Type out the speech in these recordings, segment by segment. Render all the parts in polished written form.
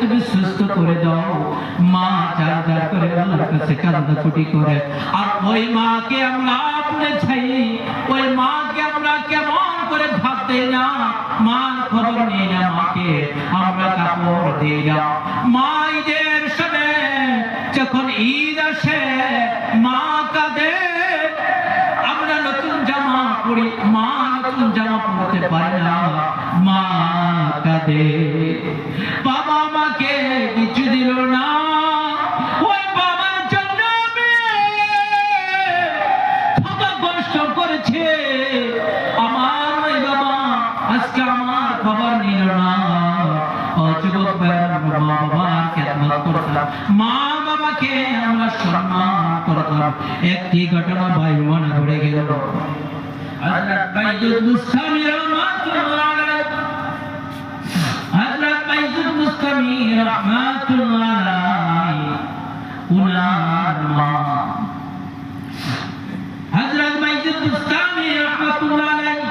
তুমি সুস্থ করে দাও। মা চার চার করে আল্লাহর কাছে কান্নাকুটি করে। আর ওই মাকে আমরা আপনি চাই, ওই মাকে আমরা কেমন করে ভাত দেই না, মার খবর নেই না, মাকে আমরা কাপড় দিই না। মা ঈদের সময় যখন ঈদ আসে মা কাঁদে, আমরা নতুন জামা পরি, মা নতুন জামা পরতে পারে না, মা কাঁদে। বাবা মাকে কিছু দিল না, ওই বাবার জন্য কত কষ্ট করেছে আমার ওই বাবা, আজকে আমার খবর নিল না। ও যুবক ভাইরা, মা বাবার খেদমত করতাম, মা বাবাকে আমরা সম্মান করতাম। একটি ঘটনা ভাই মনে পড়ে গেল। হযরত বাইতুল মুস্তামি রাহমাতুল্লাহ আলাইহি, হযরত বাইতুল মুস্তামি রাহমাতুল্লাহ আলাইহি উনার মা, হযরত বাইতুল মুস্তামি রাহমাতুল্লাহ আলাইহি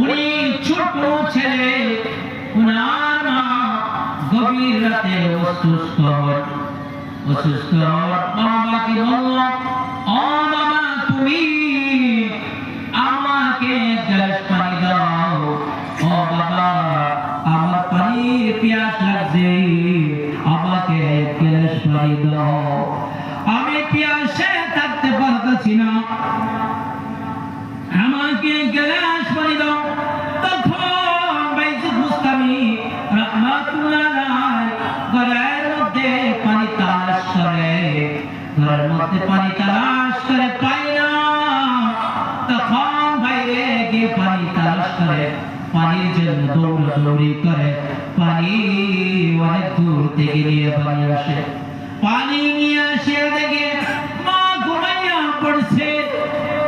উনি ছোট ছেলে, উনার মা গভীর রাতে অসুস্থ। বাবাকে বলল, ও বাবা তুমি আমাকে গ্লাস পানি দাও। ও বাবা আমার পানির পিয়াস লাগছে, আমাকে গ্লাস পানি দাও, আমি পিয়াসে থাকতে পারতেছি না, আমাকে গ্লাস পানি দাও। তখন বাইতুল মুস্তামি রাহমাতুল্লাহ আলাইহি ঘরের মধ্যে পানি তালাশ করে, ঘরের মধ্যে পানি তালাশ করে পায় না। তখন বাইরে গিয়ে পানি তালাশ করে, পানির জন্য দৌড়াদৌড়ি করে, পানি অনেক দূর থেকে নিয়ে পানি আসে। পানি নিয়ে আসে দেখে মা ঘুমাইয়া পড়ছে।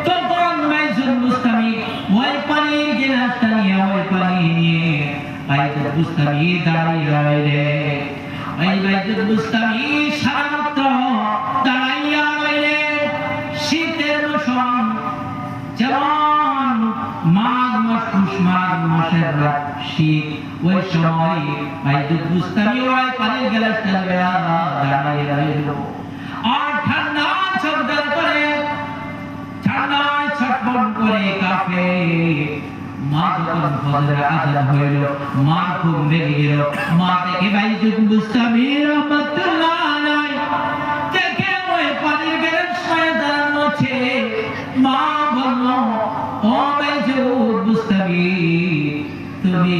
তখন বাইতুল মুস্তামি ওই পানির গ্লাসটা নিয়ে, ওই পানি নিয়ে বাইতুল মুস্তামি দাঁড়িয়ে রইলে। ওই বাইতুল মুস্তামি সারা রাত দাঁড়াইয়া রইলে। শীতের মৌসুম, যেমন মাঘ মাস, মাঘ মাসের রাত শীত, ওই সময় বাইতুল মুস্তামি ওই পানির গ্লাসটা দাঁড়িয়ে রইল। আর ঠান্ডা ছটফট করে, ঠান্ডায় ছটফট করে কাঁপে। মা যখন ফজরের আযান হইল, মা ঘুম ভেঙে গেল। মা দেখে বাইতুল মুস্তামি রাহমাতুল্লাহ আলাইহি দেখে ওই পানির গ্লাসে দাঁড়ানো আছে। মা বলল, ও বাইতুল মুস্তামি তুমি